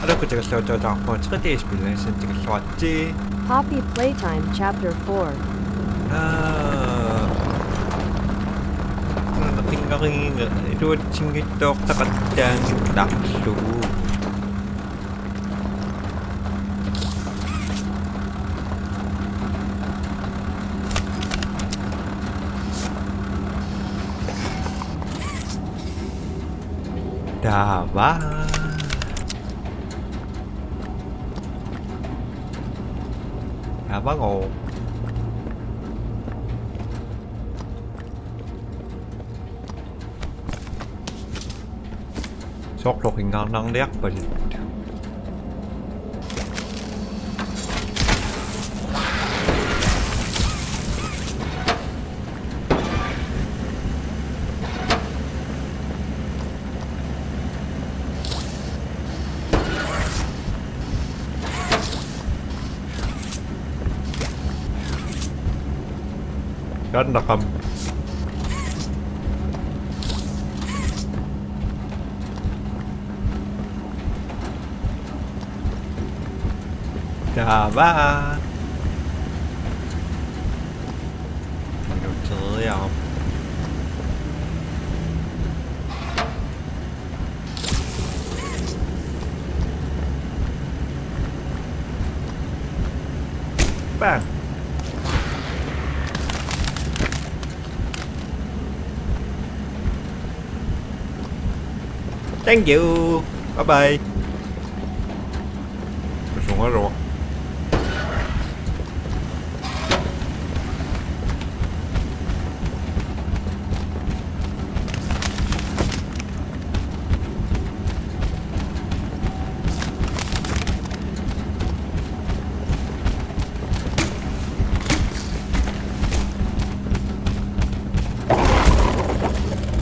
알아보자가 저거 첫째 스피드는 진짜 좋았지. Poppy Playtime Chapter 4. Naking iluwat itok takatang takso. Dawa. Bango. Sóc lột hình ngon ngon đét và rất là không chà ba đồ chơi không bang. Thank you. Bye bye. Xuống hết rồi.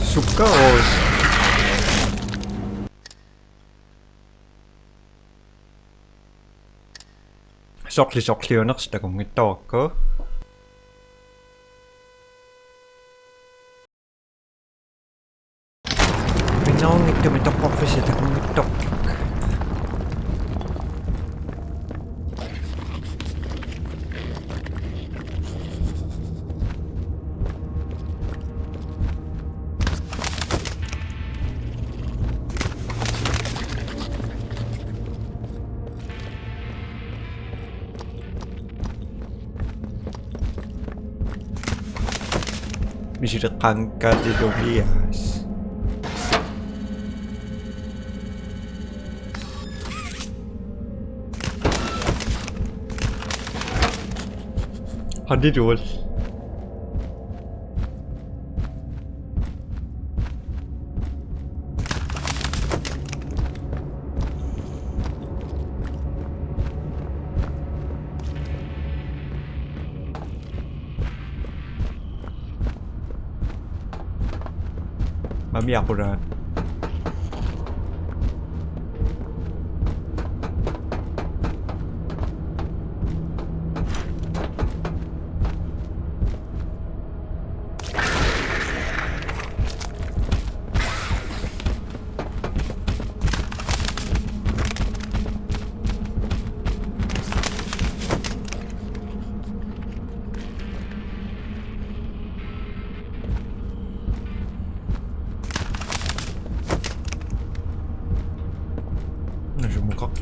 Suka rồi. Sokli on sitä kun tokko. Minä on nyt me tokko sitä kun tokko. Bisa kangkat di Tobias. Hadi dul. Mami aku dah.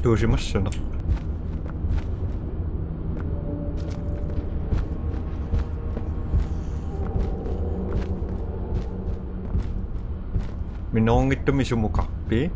どうしましたな。Minong ito may sumukakpi.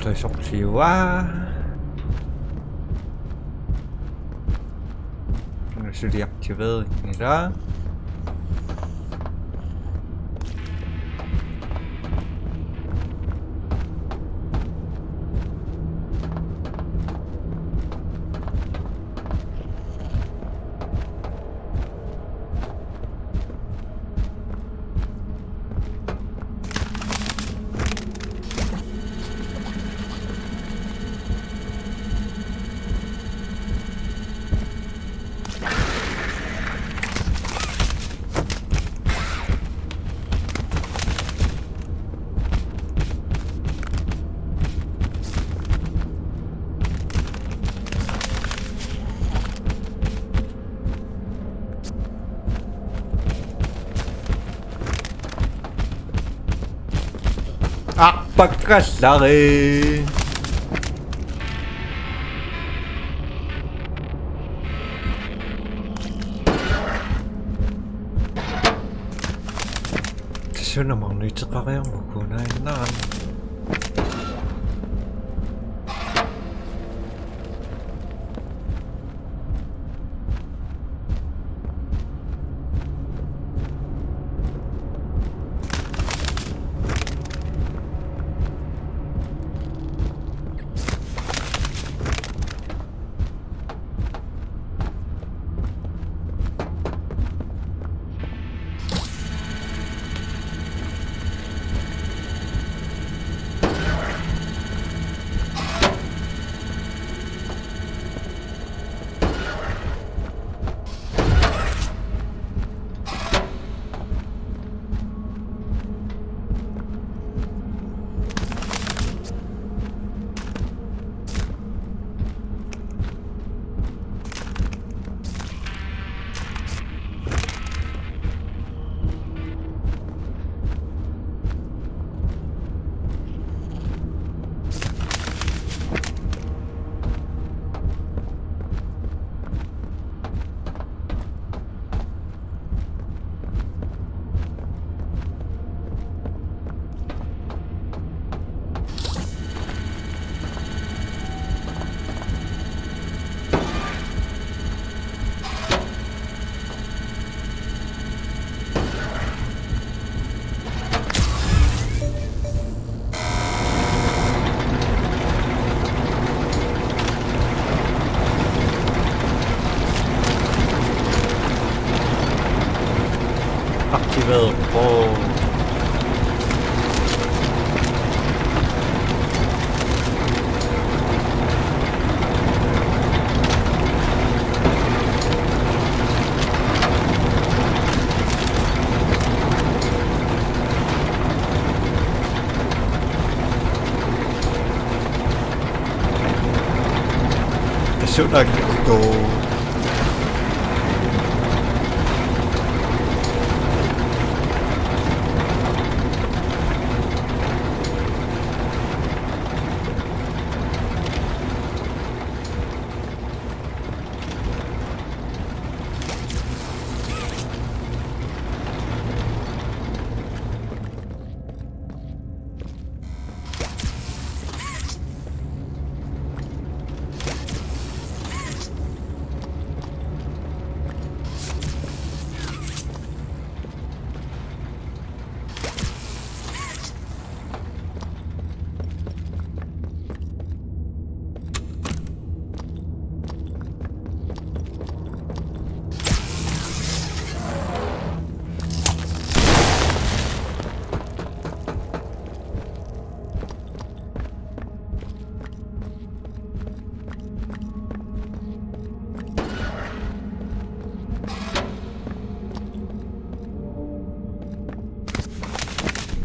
더 속시와 je deactiveret den der. Pakasari. Siya namang nito pa kayang magunay na. Aktiveret på. Det så nok gå.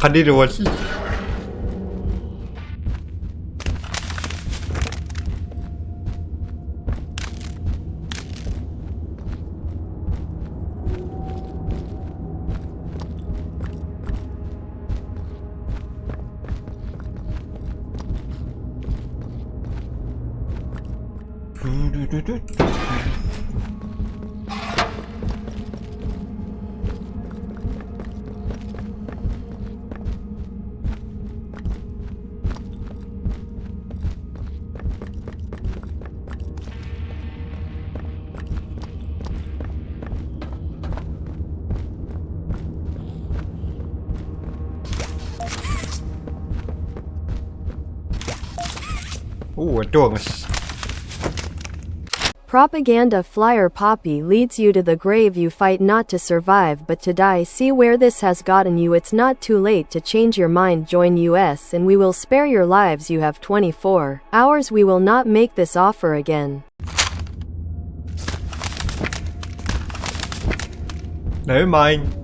Kan det var Adonis. Propaganda flyer Poppy leads you to the grave. You fight not to survive but to die. See where this has gotten you. It's not too late to change your mind. Join us and we will spare your lives. You have 24 hours. We will not make this offer again. Never mind.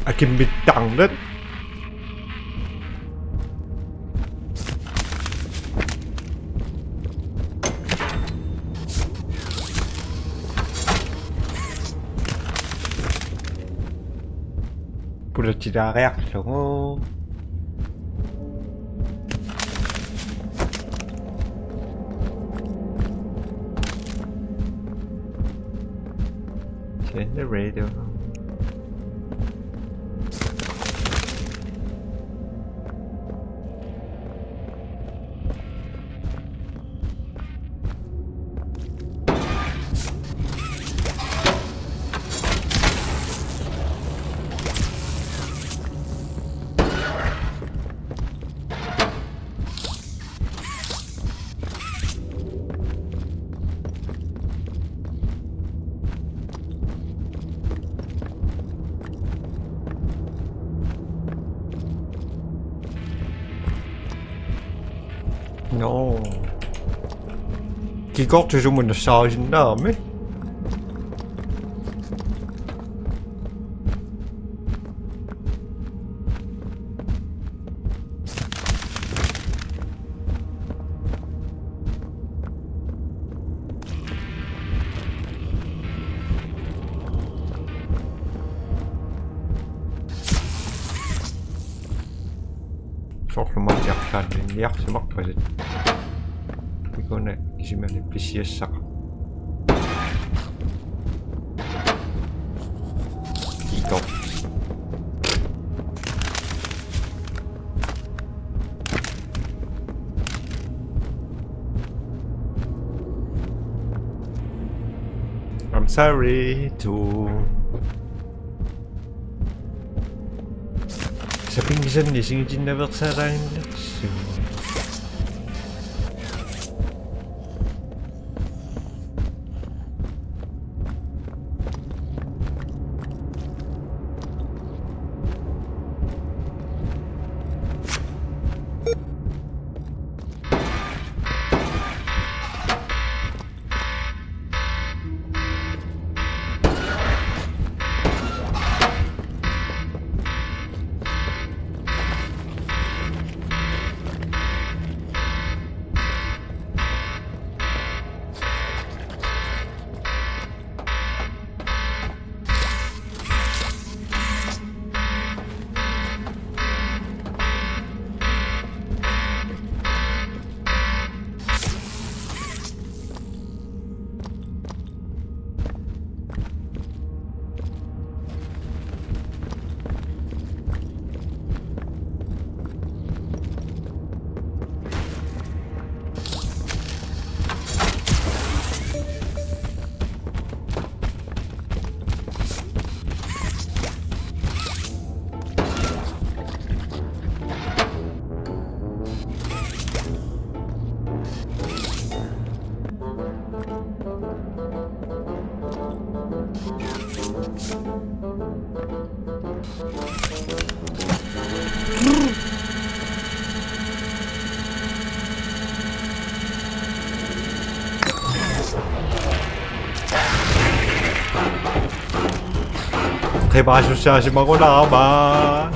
I can be done it. Pure da reaction. Turn the radio. No. Gigantisch um eine Sargen Name. Sorglemad yaksan yaksamak toilet. Ikone isimeni pisiessä. Kiitos. I'm sorry to. Sabi minsan gising din na baksarain so. Chyba że się mogło nama.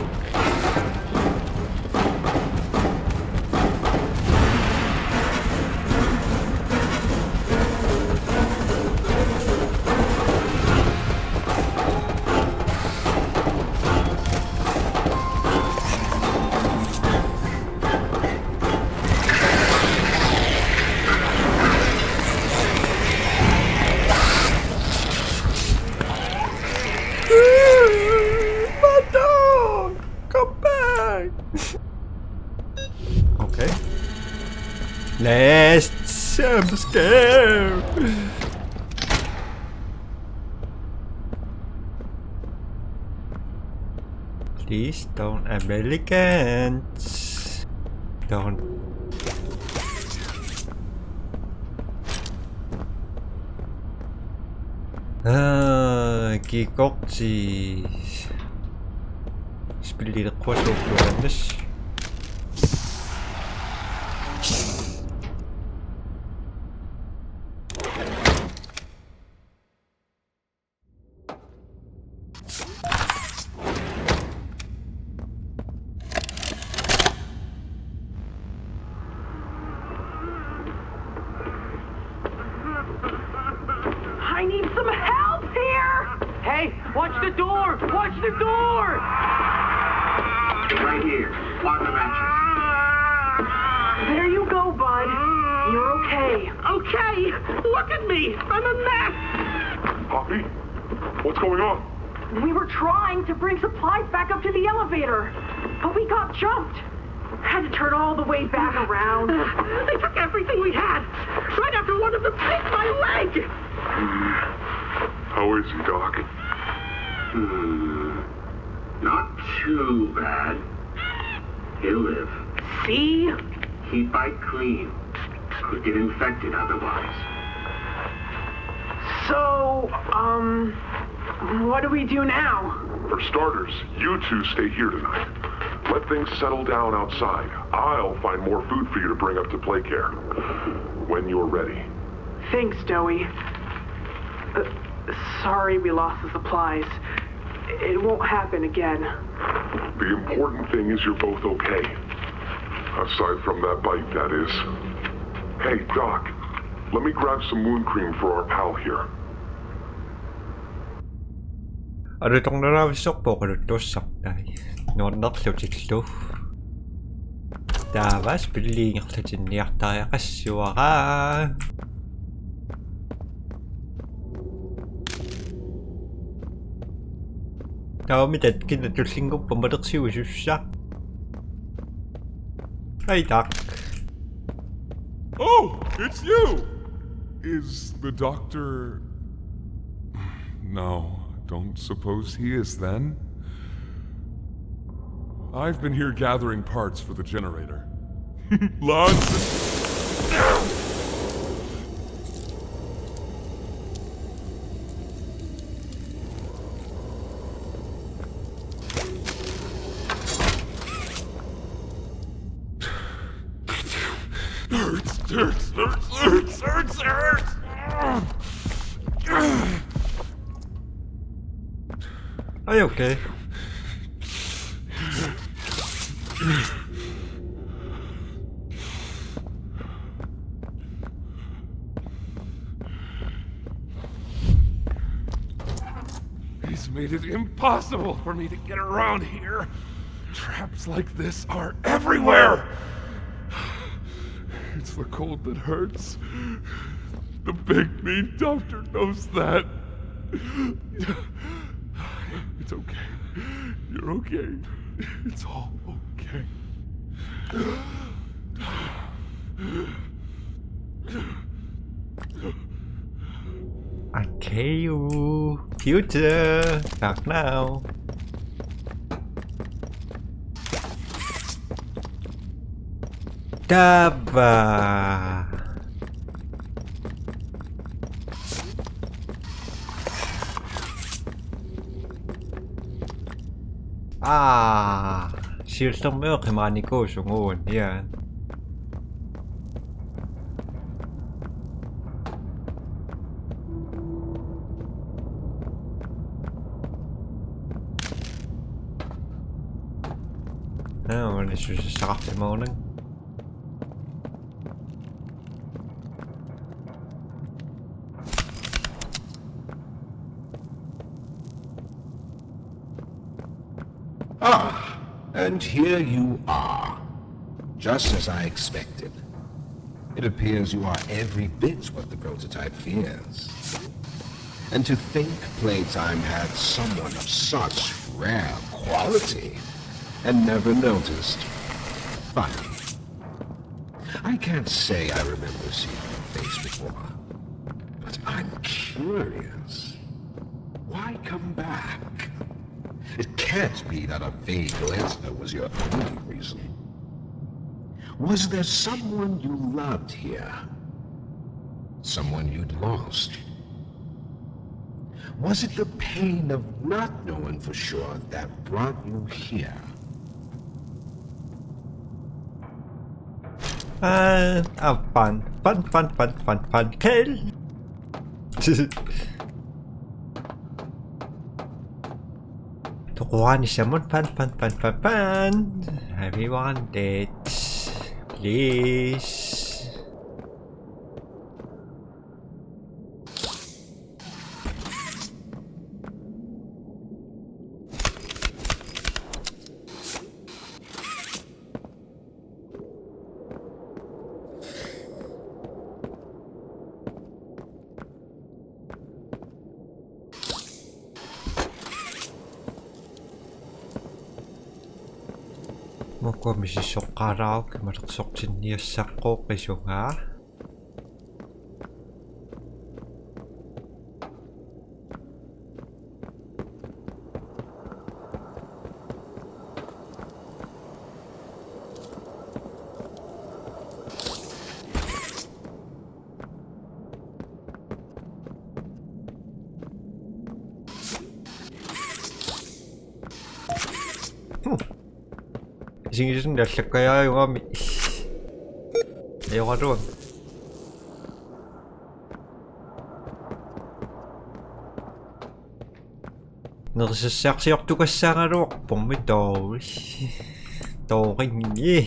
Mata! Please don't Americans. Don't. Gigoxi. Spiel die Kurs auf. I need some help here! Hey, watch the door! Watch the door! Right here, on the mattress. There you go, bud. You're okay. Okay, look at me. I'm a mess. Poppy? What's going on? We were trying to bring supplies back up to the elevator, but we got jumped. Had to turn all the way back around. They took everything we had. Right after one of them bit my leg. How is he, Doc? Not too bad. He'll live. See? He'd bite clean. Could get infected otherwise. So, what do we do now? For starters, you two stay here tonight. Let things settle down outside. I'll find more food for you to bring up to play care. When you're ready. Thanks, Joey. Sorry we lost the supplies. It won't happen again. The important thing is you're both okay. Aside from that bite, that is. Hey, Doc, let me grab some wound cream for our pal here. Itong narawisok po ko to saktay. Nonok sa tiklo. Dawas piling sa tinyak tayo kaswa ka. Tao mi tad kinatusin ko pamadak si Ususak. Hey, Doc. Oh, it's you! Is the doctor... No, don't suppose he is then. I've been here gathering parts for the generator. Lots of... Hurts! Are you okay? He's made it impossible for me to get around here. Traps like this are everywhere! It's the cold that hurts. The big mean doctor knows that. It's okay. You're okay. It's all okay. Okay, you future. Back now. Daba. Shields ng milk himani ko sungon yan. Nou, dan is dus een strafdemoning. Ah, and here you are, just as I expected. It appears you are every bit what the prototype fears. And to think Playtime had someone of such rare quality and never noticed. Funny. I can't say I remember seeing you face before. But I'm curious. Why come back? It can't be that a vague listener was your only reason. Was there someone you loved here? Someone you'd lost? Was it the pain of not knowing for sure that brought you here? Fun, kill! Tukuha ni Simon, fun. I want it. Please. Moko misisukaraw kimaruksok siniyasako kasunga. Ising dalag kaya yung kami. Ayaw ka doon. Nagsasaksiyok to ka sa karok. Pumitaw. Tokin niya.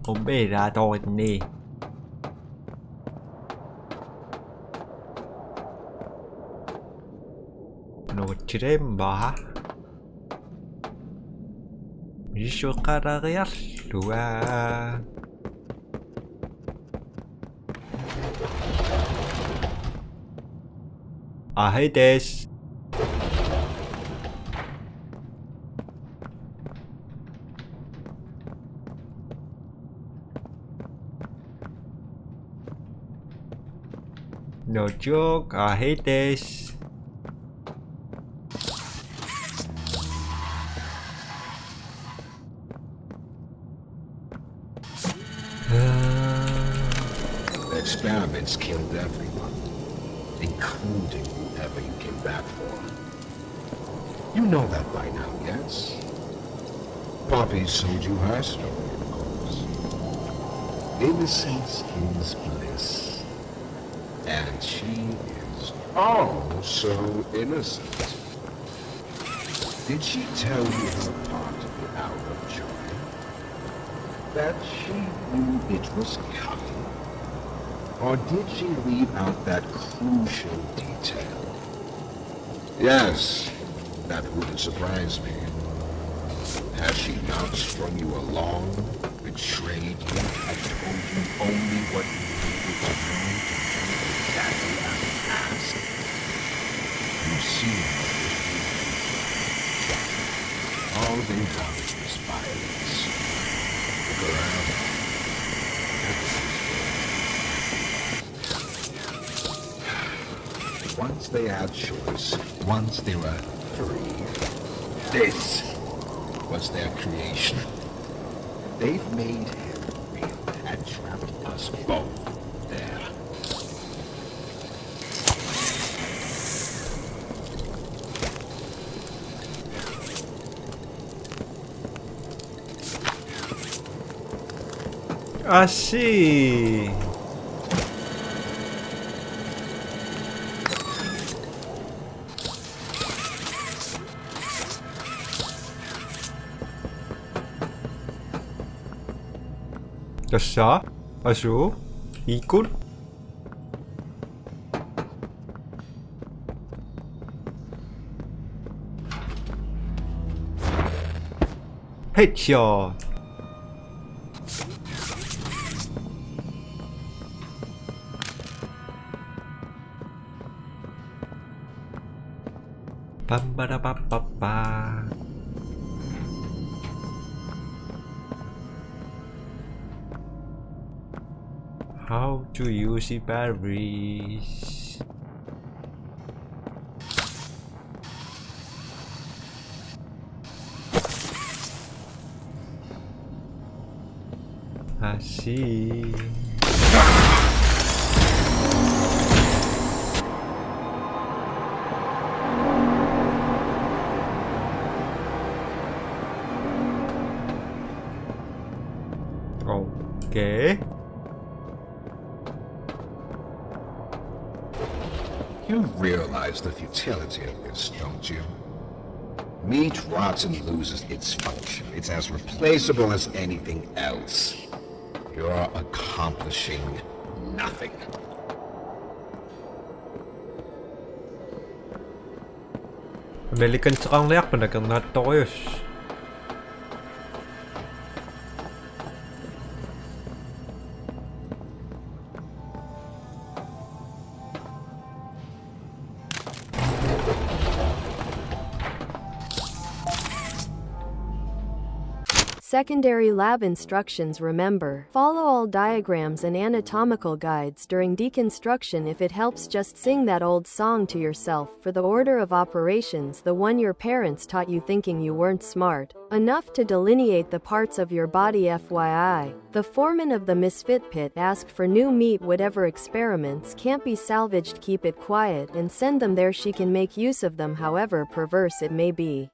Kumbira, tokin niya. Ano chirem ba? Misukara dua. Ahai desu. No joke, ahai desu. Experiments killed everyone, including whoever you came back for. You know that by now, yes? Poppy sold you her story, of course. Innocence is bliss. And she is oh so innocent. Did she tell you her part of the hour of joy? That she knew it was coming? Or did she leave out that crucial detail? Yes, that wouldn't surprise me. Has she not strung you along, betrayed you, and told you only what you needed to know to do exactly as you asked? You see what this means. All they want is violence. Look around. Once they had choice, once they were free, this was their creation. They've made him real and trapped us both there. I see. 됐어? 아주 이꿀? 헤드샷. 빰바라빠빠빠. how to use the batteries. I see. Okay. You realize the futility of this, don't you? Meat rots and loses its function. It's as replaceable as anything else. You're accomplishing nothing. American tsaka ang layak pa nagkanato ko yun. Secondary lab instructions. Remember, follow all diagrams and anatomical guides during deconstruction. If it helps, just sing that old song to yourself. For the order of operations, the one your parents taught you thinking you weren't smart enough to delineate the parts of your body. FYI, the foreman of the Misfit Pit asked for new meat. Whatever experiments can't be salvaged, keep it quiet and send them there. She can make use of them, however perverse it may be.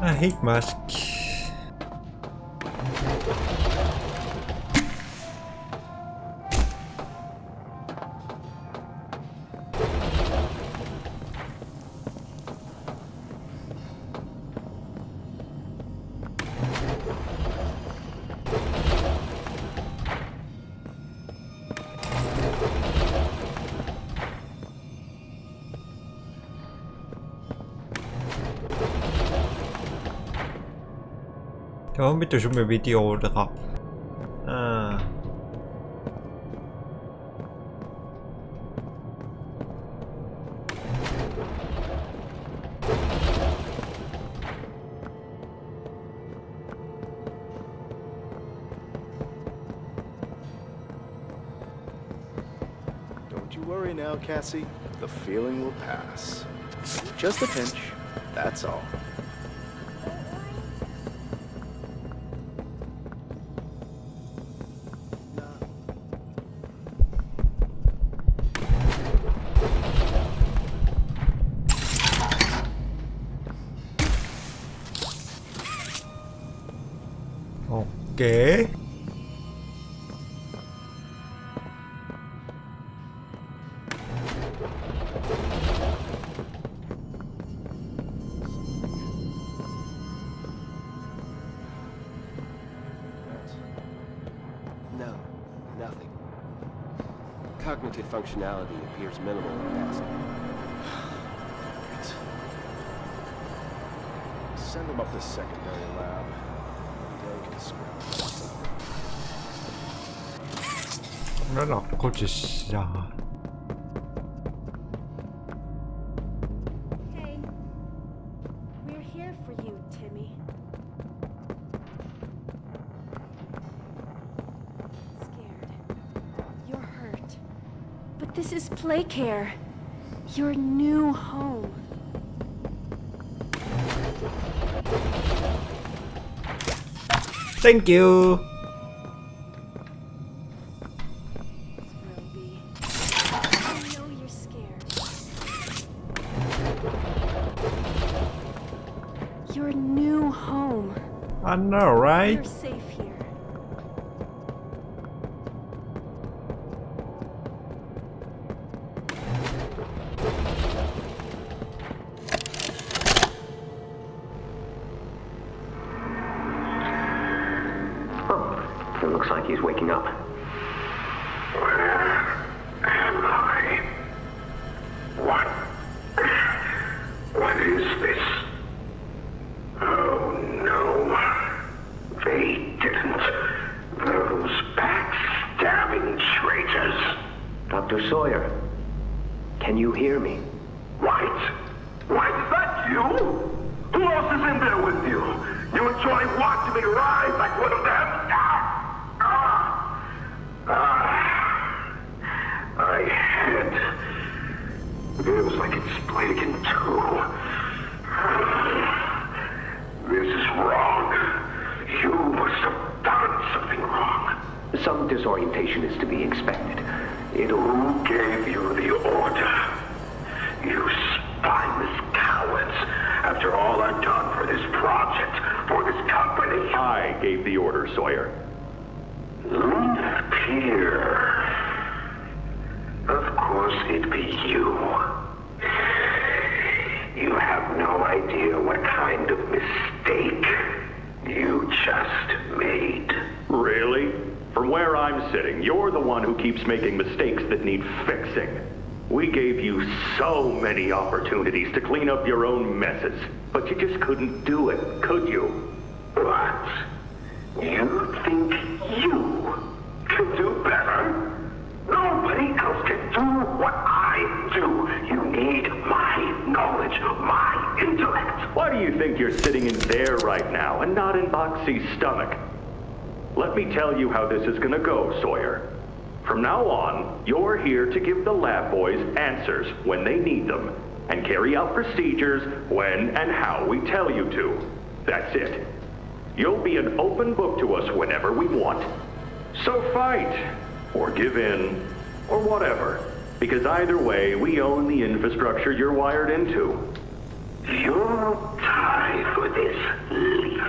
I hate mask. 처음부터 좀 비디오를 가. Don't you worry now, Cassie. The feeling will pass. Just a pinch, that's all. Okay. No, nothing. Cognitive functionality appears minimal in passing. Send them up to secondary lab. They can scrap this up. 난 아코지야. Hey, we're here for you, Timmy. Scared. You're hurt. But this is Playcare. Your new home. Thank you. Your new home. I know, right? You're safe here. looks like he's waking up. Where am I? What is this? Oh no. They didn't. Those backstabbing traitors. Dr. Sawyer, can you hear me? White? White, is that you? Who else is in there with you? You enjoy watching me rise like one of them? My head. Feels like it's split in two. This is wrong. You must have done something wrong. Some disorientation is to be expected. Who gave you the order? You spineless cowards. After all I've done for this project, for this company. I gave the order, Sawyer. Pierre. Of course it'd be you. You have no idea what kind of mistake you just made. Really? From where I'm sitting, you're the one who keeps making mistakes that need fixing. We gave you so many opportunities to clean up your own messes, but you just couldn't do it, could you? What? You think you can do better? Nobody else can do what I do. You need my knowledge, my intellect. Why do you think you're sitting in there right now and not in Boxy's stomach? Let me tell you how this is gonna go, Sawyer. From now on, you're here to give the lab boys answers when they need them, and carry out procedures when and how we tell you to. That's it. You'll be an open book to us whenever we want. So fight, or give in, or whatever, because either way, we own the infrastructure you're wired into. You'll die for this leaf.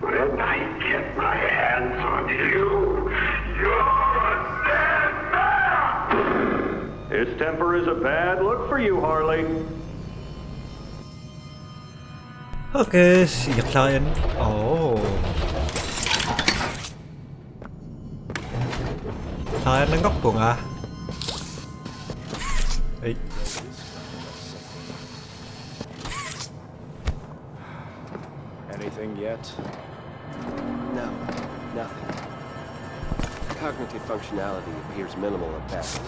When I get my hands on you, you're a dead man! His temper is a bad look for you, Harley. Okay, siyak sa akin. Oh. Sa akin ng gakpong ah. Ay. Anything yet? No, nothing. Cognitive functionality appears minimal at best.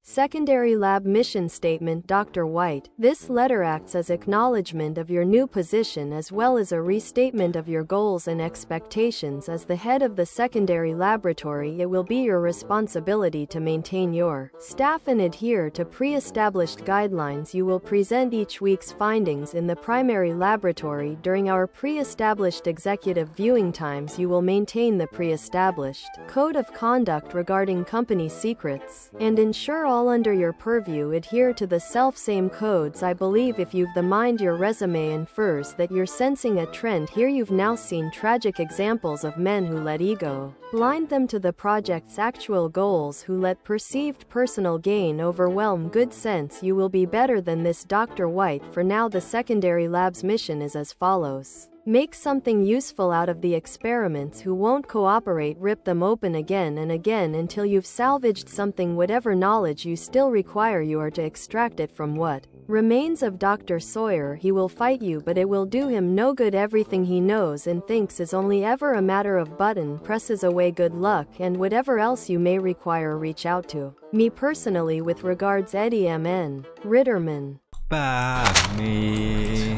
Secondary Lab Mission Statement. Dr. White, this letter acts as acknowledgement of your new position as well as a restatement of your goals and expectations. As the head of the secondary laboratory, it will be your responsibility to maintain your staff and adhere to pre-established guidelines. You will present each week's findings in the primary laboratory during our pre-established executive viewing times. You will maintain the pre-established code of conduct regarding company secrets and ensure all under your purview adhere to the self-same codes. I believe if you've the mind, your resume infers that you're sensing a trend here. You've now seen tragic examples of men who let ego blind them to the project's actual goals, who let perceived personal gain overwhelm good sense. You will be better than this, Dr. White. For now, the secondary lab's mission is as follows. Make something useful out of the experiments. Who won't cooperate, rip them open again and again until you've salvaged something. Whatever knowledge you still require, you are to extract it from what remains of Dr. Sawyer. He will fight you, but it will do him no good. Everything he knows and thinks is only ever a matter of button presses away. Good luck, and whatever else you may require, reach out to me personally. With regards, Eddie M.N. Ritterman. Pami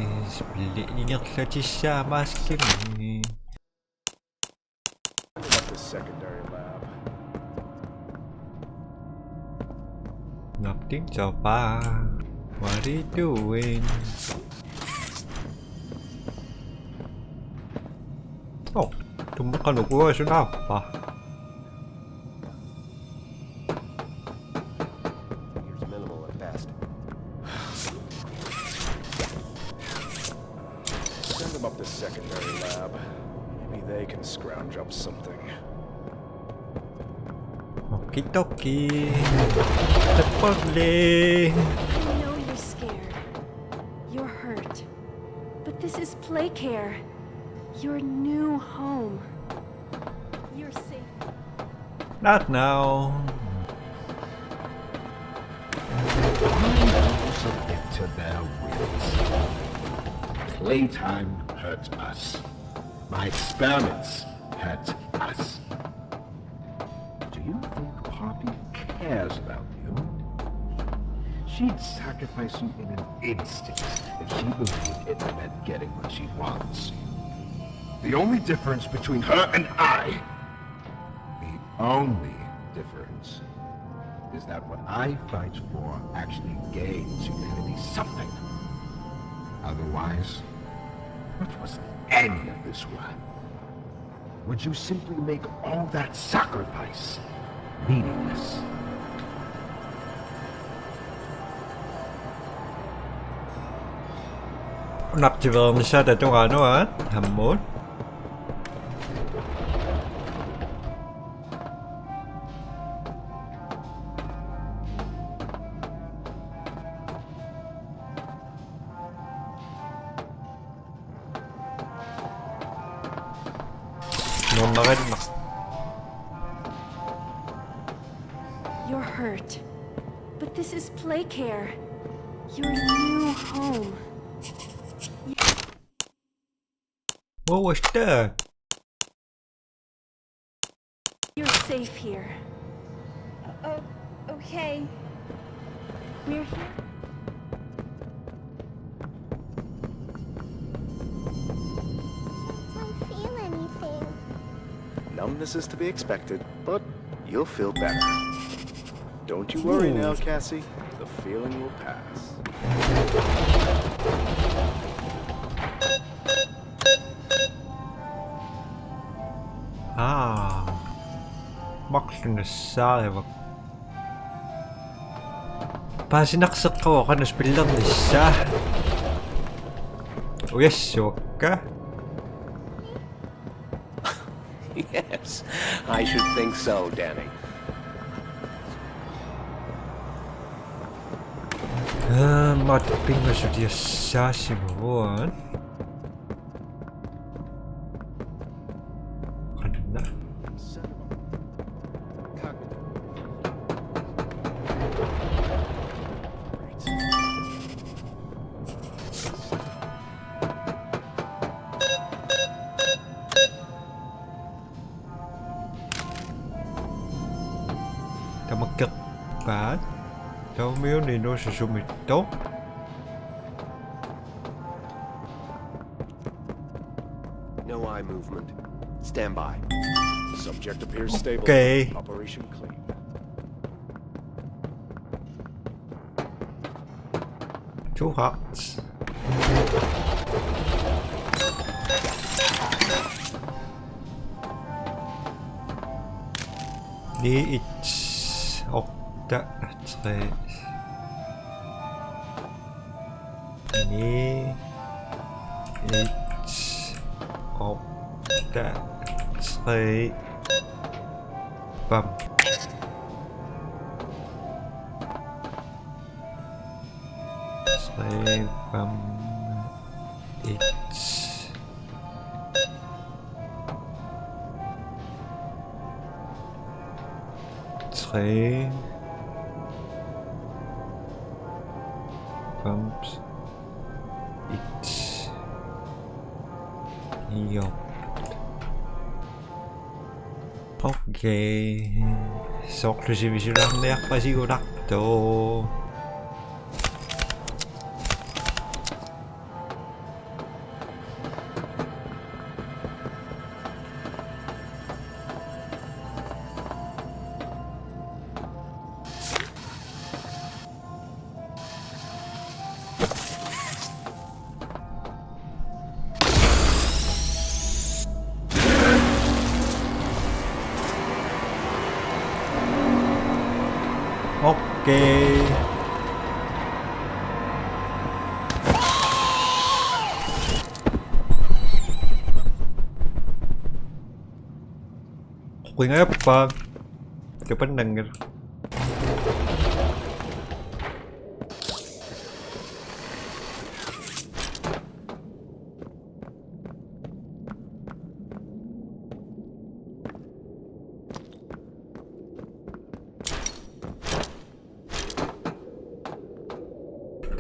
ingat sa tisa maskin. At the secondary lab. Nothing so far. What are you doing? Oh, tumbukan ko siya pa. Appears minimal at best. Send them up to secondary lab. Maybe they can scrounge up something. Okie dokie. Definitely. I know you're scared. You're hurt. But this is Playcare. Your new home. You're safe. Not now. Submit to their wills. Playtime hurt us. My experiments hurt us. Do you think Poppy cares about you? She'd sacrifice you in an instant if she believed it meant getting what she wants. The only difference between her and I, the only difference, is that what I fight for actually gains humanity something. Otherwise, what was any of this worth? Would you simply make all that sacrifice meaningless? Unaktiverar siya itong ano hamon. You're hurt. But this is play care. Your new home. What was that? You're safe here. Oh, okay. We're here. Don't feel anything. Numbness is to be expected, but you'll feel better. Don't you worry now, Cassie. The feeling will pass. Maksin na saliva. Pa sinaksak ko ako na spillang na siya. Oh yes, ka? Yes, I should think so, Danny. Mataping na siya siya simuan. Magkakpat? Daw mo yun, no, sa sumito? No eye movement. Stand by. Subject appears stable. Okay. Operation clean. Two hearts. Ni it's okta tre. Ni it's okta tre. Bam. Tre bam. It's. Tre bumps it yup. Okay, so così bisogna quasi corretto. Okay. Okay nga pa. Kapan denger.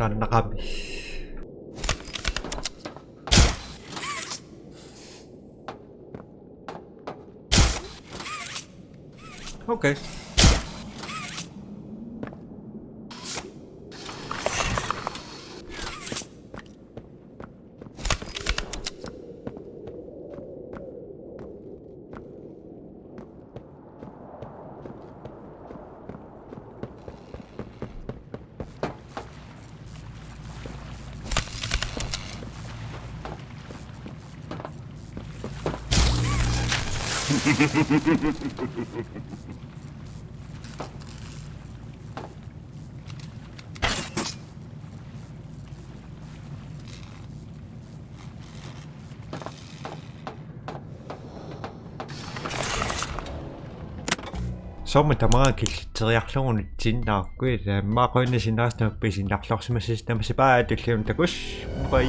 taannaqami. Okay. Somma tamaa killeriarluguni tinnaarkui maaqoinna sinaasnappi sinarlorsimassistamasi paa tulliun takus bai